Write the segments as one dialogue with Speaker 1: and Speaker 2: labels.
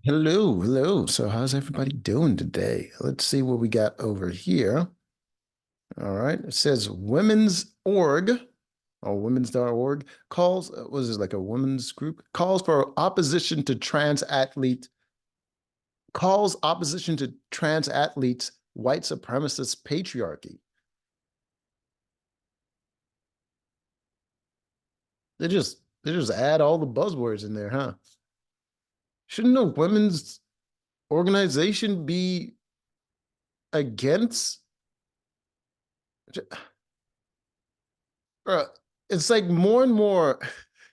Speaker 1: Hello, hello. So how's everybody doing today? Let's see what we got over here. All right. It says women's org or women's.org calls, was this like a women's group? Calls opposition to trans athletes, white supremacist patriarchy. They just add all the buzzwords in there, huh? Shouldn't a women's organization be against? Bruh, it's like more and more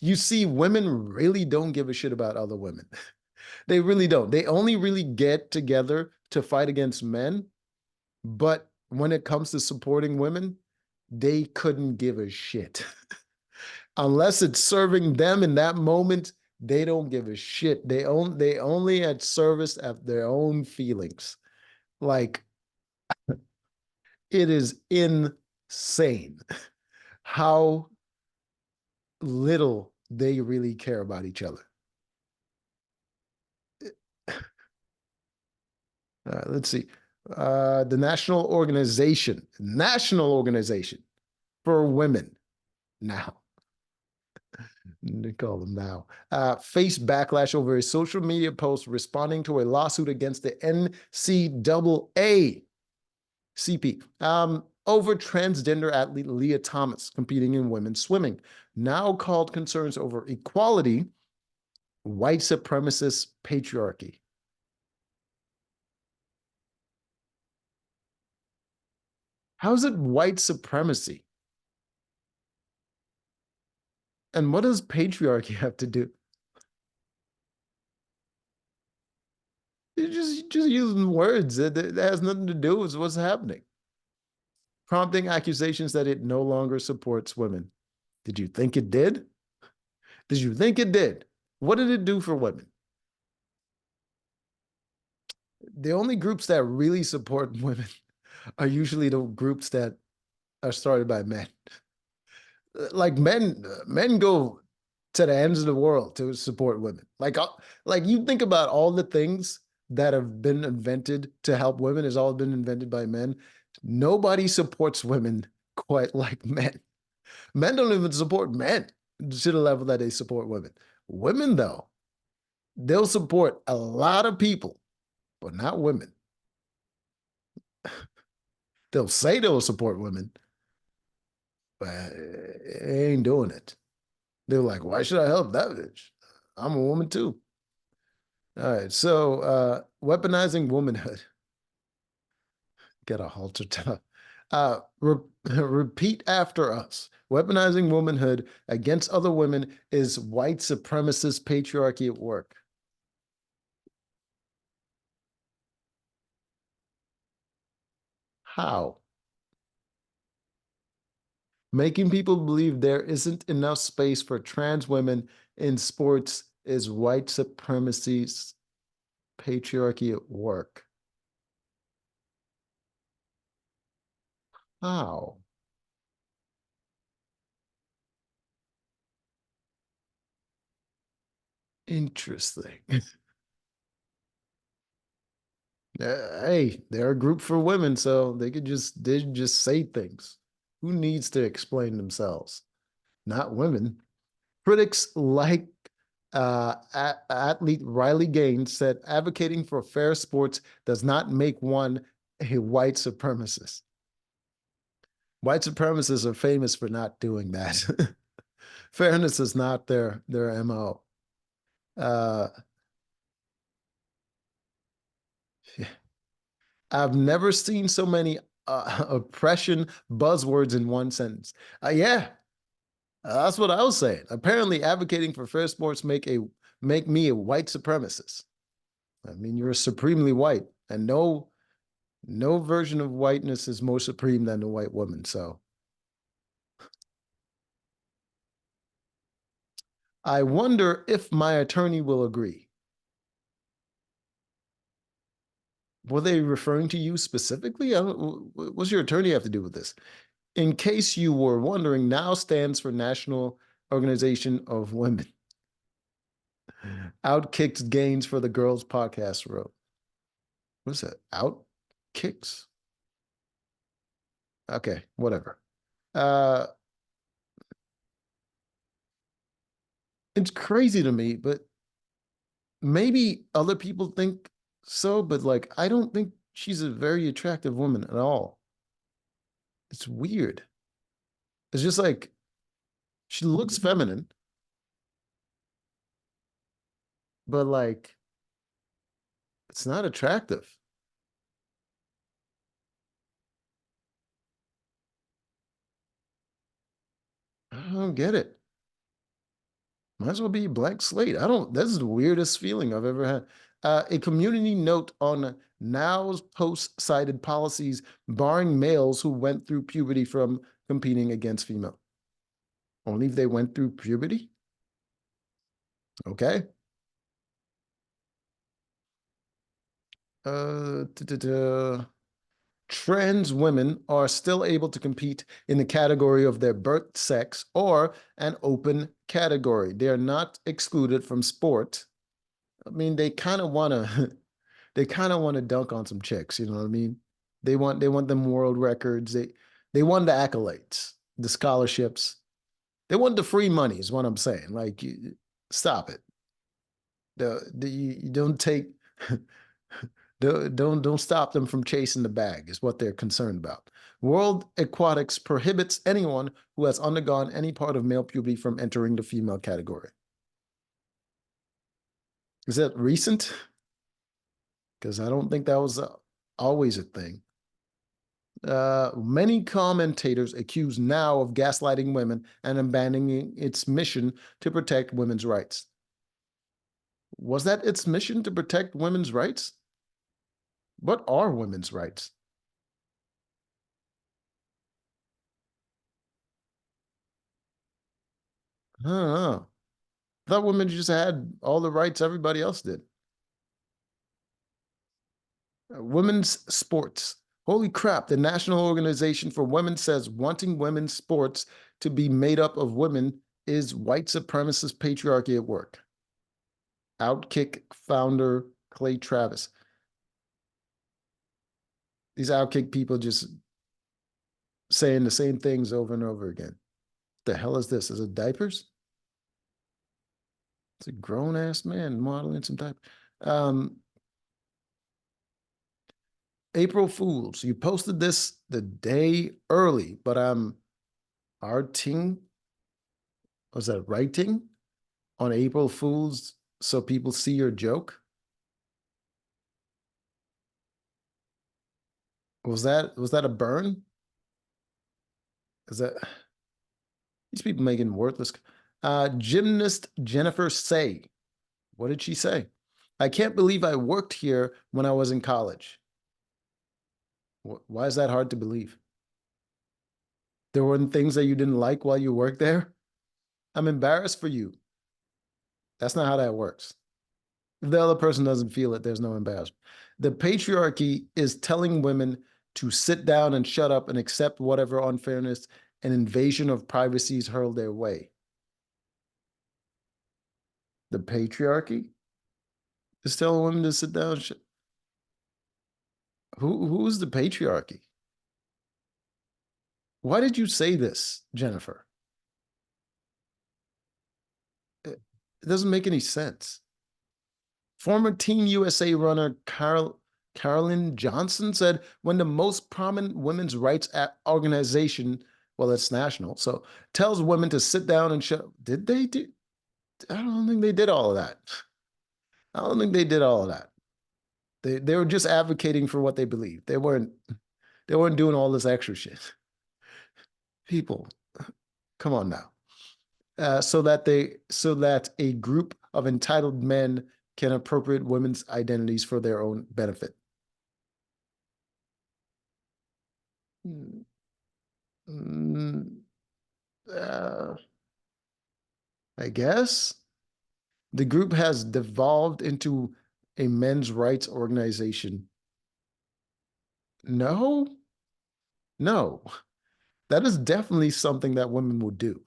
Speaker 1: you see women really don't give a shit about other women. They really don't. They only really get together to fight against men. But when it comes to supporting women, they couldn't give a shit. Unless it's serving them in that moment, they don't give a shit. They only at service of their own feelings. Like it is insane how little they really care about each other. Let's see. The National Organization for Women now, they call them now, face backlash over a social media post responding to a lawsuit against the NCAA CP over transgender athlete Leah Thomas competing in women's swimming, now called concerns over equality, white supremacist patriarchy. How's it white supremacy? And what does patriarchy have to do? You're just using words. That has nothing to do with what's happening. Prompting accusations that it no longer supports women. Did you think it did? Did you think it did? What did it do for women? The only groups that really support women are usually the groups that are started by men. Like men go to the ends of the world to support women. Like you think about all the things that have been invented to help women has all been invented by men. Nobody supports women quite like men. Men don't even support men to the level that they support women. Women, though, they'll support a lot of people, but not women. They'll say they'll support women, but they ain't doing it. They're like, why should I help that bitch? I'm a woman too. All right, so weaponizing womanhood. Get a halter top. Repeat after us. Weaponizing womanhood against other women is white supremacist patriarchy at work. How? Making people believe there isn't enough space for trans women in sports is white supremacy's patriarchy at work. How? Interesting. Hey, they're a group for women, so they just say things. Who needs to explain themselves? Not women. Critics like athlete Riley Gaines said advocating for fair sports does not make one a white supremacist. White supremacists are famous for not doing that. Fairness is not their MO. Uh, I've never seen so many oppression buzzwords in one sentence. Yeah, that's what I was saying. Apparently, advocating for fair sports make me a white supremacist. I mean, you're supremely white, and no version of whiteness is more supreme than the white woman. So I wonder if my attorney will agree. Were they referring to you specifically? What's your attorney have to do with this? In case you were wondering, NOW stands for National Organization of Women. Outkicked gains for the girls podcast wrote. What's that? Outkicks? Okay, whatever. Uh it's crazy to me, but maybe other people think so, but like I don't think she's a very attractive woman at all. It's weird. It's just like she looks feminine, but like it's not attractive. I don't get it. Might as well be a blank slate. I don't, that's the weirdest feeling I've ever had. A community note on Now's post cited policies barring males who went through puberty from competing against female. Only if they went through puberty? Okay. Uh, Trans women are still able to compete in the category of their birth sex or an open category. They are not excluded from sport. I mean, they kind of want to they kind of want to dunk on some chicks, you know what I mean? They want them world records. They want the accolades, the scholarships. They want the free money is what I'm saying. Like stop it. You don't take don't stop them from chasing the bag is what they're concerned about. World Aquatics prohibits anyone who has undergone any part of male puberty from entering the female category. Is that recent? Because I don't think that was always a thing. Many commentators accuse Now of gaslighting women and abandoning its mission to protect women's rights. Was that its mission to protect women's rights? What are women's rights? I don't know. I thought women just had all the rights everybody else did. Women's sports. Holy crap, the National Organization for Women says wanting women's sports to be made up of women is white supremacist patriarchy at work. Outkick founder Clay Travis. These Outkick people just saying the same things over and over again. What the hell is this? Is it diapers? It's a grown ass man modeling some diapers. Um, April Fools. You posted this the day early, but I'm arting, was that writing on April Fools so people see your joke? Was that a burn? Is that these people making worthless? Gymnast Jennifer Say. What did she say? I can't believe I worked here when I was in college. Why is that hard to believe? There weren't things that you didn't like while you worked there? I'm embarrassed for you. That's not how that works. If the other person doesn't feel it, there's no embarrassment. The patriarchy is telling women to sit down and shut up and accept whatever unfairness and invasion of privacy is hurled their way. The patriarchy is telling women to sit down. Who's the patriarchy? Why did you say this, Jennifer? It doesn't make any sense. Former Team USA runner Carolyn Johnson said, when the most prominent women's rights organization, well, it's national, so tells women to sit down and shut. Did they do? I don't think they did all of that. I don't think they did all of that. They were just advocating for what they believed. They weren't doing all this extra shit. People, come on now. So that a group of entitled men can appropriate women's identities for their own benefit. Mm, uh, I guess the group has devolved into a men's rights organization. No, no, that is definitely something that women would do.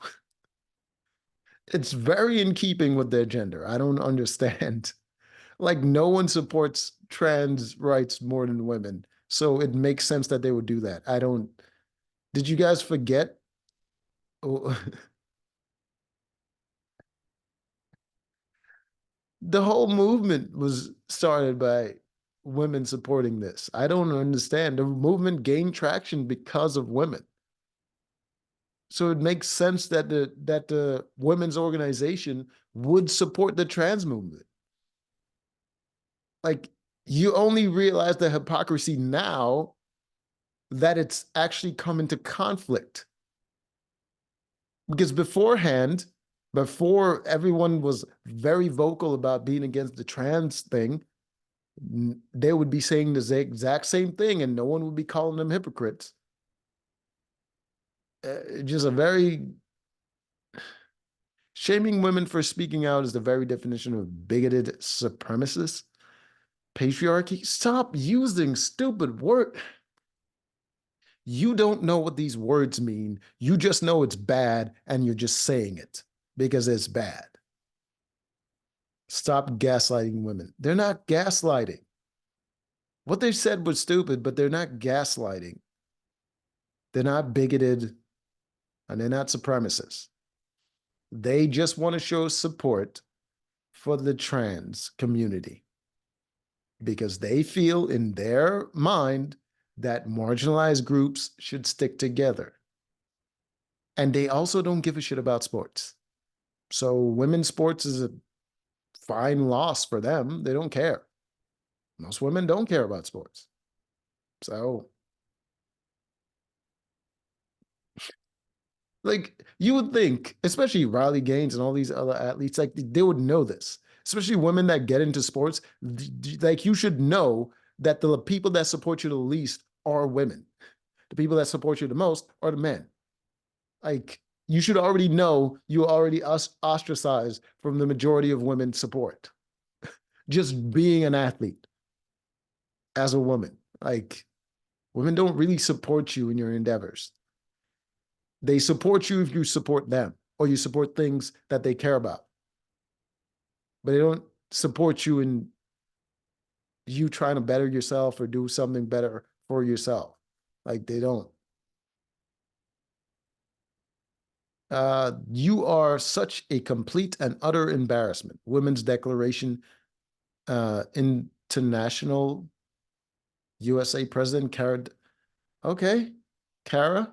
Speaker 1: It's very in keeping with their gender. I don't understand. Like no one supports trans rights more than women. So it makes sense that they would do that. I don't, did you guys forget? Oh, the whole movement was started by women supporting this. I don't understand. The movement gained traction because of women. So it makes sense that the women's organization would support the trans movement. Like you only realize the hypocrisy now that it's actually come into conflict. Because beforehand, before everyone was very vocal about being against the trans thing, they would be saying the exact same thing and no one would be calling them hypocrites. Just a very shaming women for speaking out is the very definition of bigoted supremacist. Patriarchy. Stop using stupid words. You don't know what these words mean. You just know it's bad and you're just saying it because it's bad. Stop gaslighting women. They're not gaslighting. What they said was stupid, but they're not gaslighting. They're not bigoted and they're not supremacists. They just want to show support for the trans community because they feel in their mind that marginalized groups should stick together. And they also don't give a shit about sports. So women's sports is a fine loss for them. They don't care. Most women don't care about sports. So, like, you would think, especially Riley Gaines and all these other athletes, like, they would know this, especially women that get into sports. Like, you should know that the people that support you the least are women. The people that support you the most are the men. Like, you should already know you already ostracized from the majority of women support. Just being an athlete as a woman. Like, women don't really support you in your endeavors. They support you if you support them or you support things that they care about. But they don't support you in you trying to better yourself or do something better for yourself. Like they don't. You are such a complete and utter embarrassment. Women's Declaration, International USA President Kara. Okay, Kara,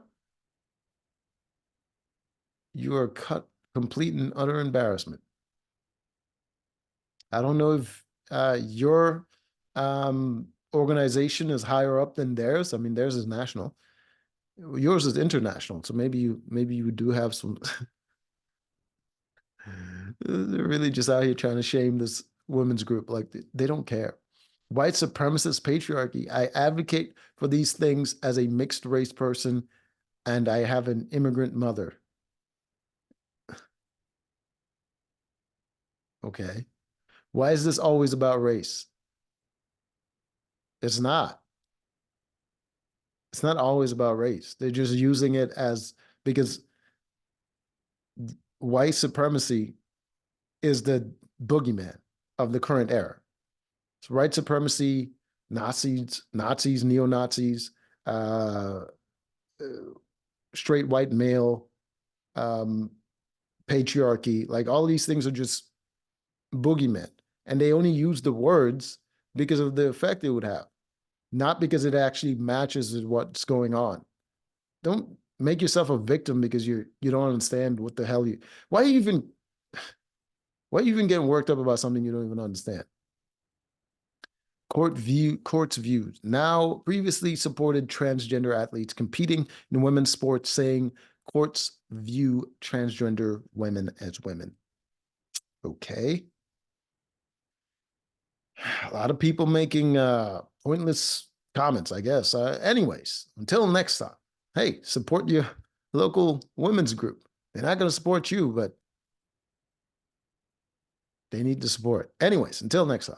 Speaker 1: you are cut complete and utter embarrassment. I don't know if your organization is higher up than theirs. I mean, theirs is national. Yours is international. So maybe you do have some. They're really just out here trying to shame this women's group. Like they don't care. White supremacist patriarchy. I advocate for these things as a mixed race person, and I have an immigrant mother. Okay. Why is this always about race? It's not. It's not always about race. They're just using it as because white supremacy is the boogeyman of the current era. It's white supremacy, Nazis, neo-Nazis, uh, straight white male, um, patriarchy, like all these things are just boogeymen. And they only use the words because of the effect it would have, not because it actually matches with what's going on. Don't make yourself a victim because you don't understand what the hell you why are you even why are you even getting worked up about something you don't even understand? Court's views. Now previously supported transgender athletes competing in women's sports, saying courts view transgender women as women. Okay. A lot of people making pointless comments, I guess. Anyways, until next time, hey, support your local women's group. They're not going to support you, but they need the support. Anyways, until next time.